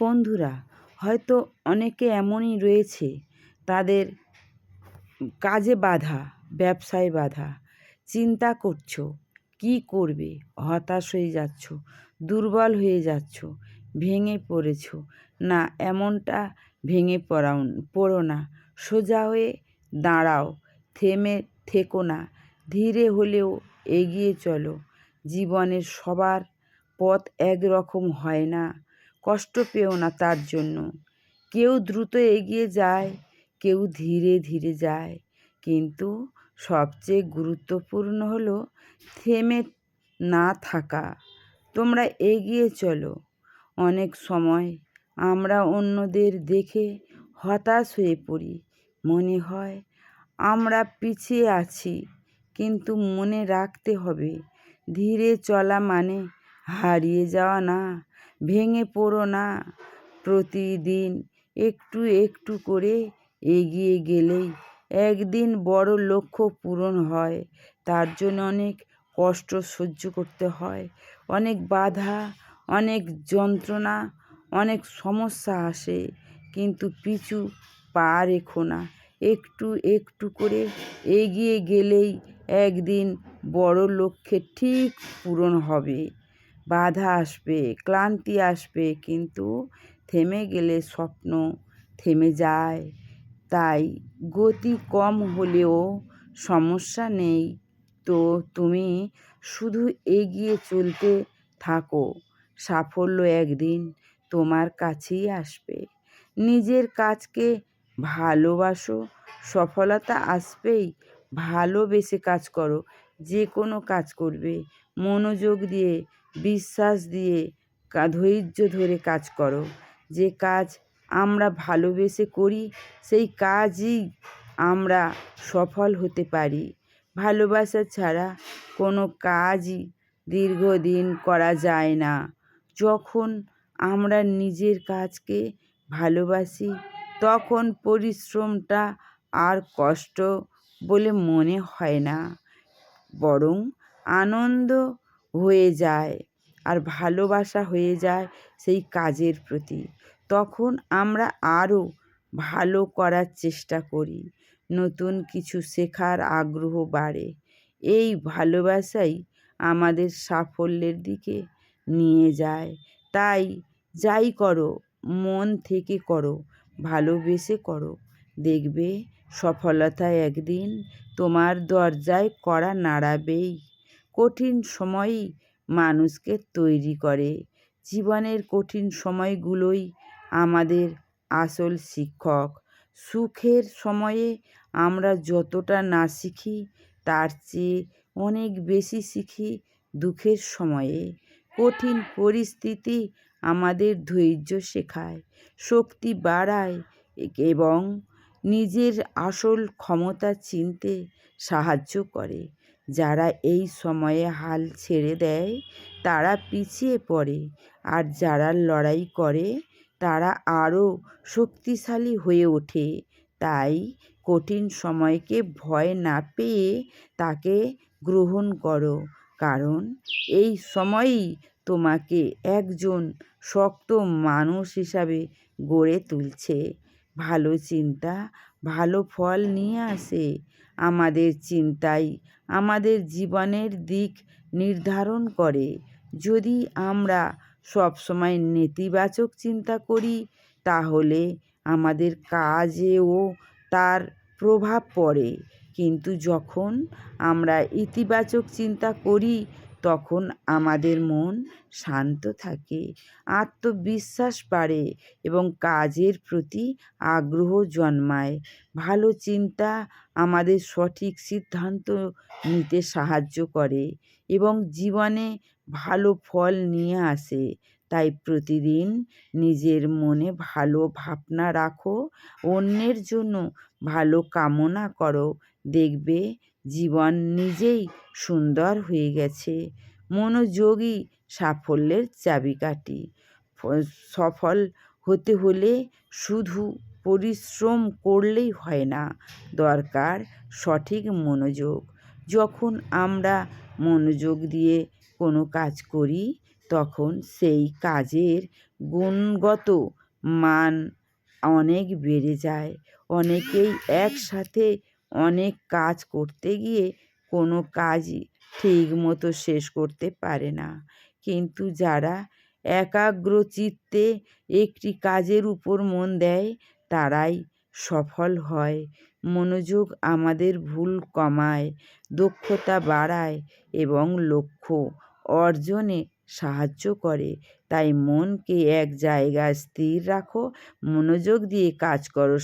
বন্ধুরা, হয়তো অনেকে এমনই রয়েছে, তাদের কাজে বাধা, ব্যবসায় বাধা, চিন্তা করছো কী করবে, হতাশ হয়ে যাচ্ছ, দুর্বল হয়ে যাচ্ছ, ভেঙে পড়েছো। না, এমনটা ভেঙে পড়ো না, সোজা হয়ে দাঁড়াও, থেমে থেকো না, ধীরে হলেও এগিয়ে চলো। জীবনের সবার পথ একরকম হয় না, কষ্ট পেও না তার জন্য। কেউ দ্রুত এগিয়ে যায়, কেউ ধীরে ধীরে যায়, কিন্তু সবচেয়ে গুরুত্বপূর্ণ হলো থেমে না থাকা। তোমরা এগিয়ে চলো। অনেক সময় আমরা অন্যদের দেখে হতাশ হয়ে পড়ি, মনে হয় আমরা পিছিয়ে আছি, কিন্তু মনে রাখতে হবে, ধীরে চলা মানে হারিয়ে যাওয়া না। ভেঙে পড়ো না, প্রতিদিন একটু একটু করে এগিয়ে গেলেই একদিন বড় লক্ষ্য পূরণ হয়। তার জন্য অনেক কষ্ট সহ্য করতে হয়, অনেক বাধা, অনেক যন্ত্রণা, অনেক সমস্যা আসে, কিন্তু পিছু পা রেখো না। একটু একটু করে এগিয়ে গেলেই একদিন বড় লক্ষ্যে ঠিক পূরণ হবে। বাধা আসবে, ক্লান্তি আসবে, কিন্তু থেমে গেলে স্বপ্ন থেমে যায়। তাই গতি কম হলেও সমস্যা নেই, তো তুমি শুধু এগিয়ে চলতে থাকো। সাফল্য একদিন তোমার কাছেই আসবে। নিজের কাজকে ভালোবাসো, সফলতা আসবেই। ভালোবেসে কাজ করো, যে কোনো কাজ করবে মনোযোগ দিয়ে, বিশ্বাস দিয়ে, ধৈর্য ধরে কাজ করো। যে কাজ আমরা ভালোবেসে করি, সেই কাজই আমরা সফল হতে পারি। ভালোবাসা ছাড়া কোনো কাজই দীর্ঘদিন করা যায় না। যখন আমরা নিজের কাজকে ভালোবাসি, তখন পরিশ্রমটা আর কষ্ট বলে মনে হয় না, বরং আনন্দ হয়ে যায়, আর ভালোবাসা হয়ে যায় সেই কাজের প্রতি। তখন আমরা আরও ভালো করার চেষ্টা করি, নতুন কিছু শেখার আগ্রহ বাড়ে। এই ভালোবাসাই আমাদের সাফল্যের দিকে নিয়ে যায়। তাই যাই করো, মন থেকে করো, ভালোবেসে করো, দেখবে সফলতা একদিন তোমার দরজায় কড়া নাড়াবেই। কঠিন সময়ই মানুষকে তৈরি করে। জীবনের কঠিন সময়গুলোই আমাদের আসল শিক্ষক। সুখের সময়ে আমরা যতটা না শিখি, তার চেয়ে অনেক বেশি শিখি দুঃখের সময়ে। কঠিন পরিস্থিতি আমাদের ধৈর্য শেখায়, শক্তি বাড়ায় এবং নিজের আসল ক্ষমতা চিনতে সাহায্য করে। যারা এই সময়ে হাল ছেড়ে দেয়, তারা পিছিয়ে পড়ে, আর যারা লড়াই করে, তারা আরও শক্তিশালী হয়ে ওঠে। তাই কঠিন সময়কে ভয় না পেয়ে তাকে গ্রহণ করো, কারণ এই সময়ই তোমাকে একজন শক্ত মানুষ হিসাবে গড়ে তুলছে। ভালো চিন্তা ভালো ফল নিয়ে আসে। আমাদের চিন্তাই আমাদের জীবনের দিক নির্ধারণ করে। যদি আমরা সবসময় নেতিবাচক চিন্তা করি, তাহলে আমাদের কাজেও তার প্রভাব পড়ে, কিন্তু যখন আমরা ইতিবাচক চিন্তা করি, তখন আমাদের মন শান্ত থাকে, আত্মবিশ্বাস বাড়ে এবং কাজের প্রতি আগ্রহ জন্মায়। ভালো চিন্তা আমাদের সঠিক সিদ্ধান্ত নিতে সাহায্য করে এবং জীবনে ভালো ফল নিয়ে আসে। তাই প্রতিদিন নিজের মনে ভালো ভাবনা রাখো, অন্যের জন্য ভালো কামনা করো, দেখবে জীবন নিজেই সুন্দর হয়ে গেছে। মনোযোগই সাফল্যের চাবিকাঠি। সফল হতে হলে শুধু পরিশ্রম করলেই হয় না, দরকার সঠিক মনোযোগ। যখন আমরা মনোযোগ দিয়ে কোনো কাজ করি, তখন সেই কাজের গুণগত মান অনেক বেড়ে যায়। অনেকেই একসাথে অনেক কাজ করতে গিয়ে কোনো কাজই ঠিকমতো শেষ করতে পারে না, কিন্তু যারা একাগ্রচিত্তে একটি কাজের উপর মন দেয় তারাই সফল হয়। মনোযোগ আমাদের ভুল কমায়, দক্ষতা বাড়ায় এবং লক্ষ্য অর্জনে সাহায্য করে। তাই মনকে এক জায়গায় স্থির রাখো, মনোযোগ দিয়ে কাজ করো।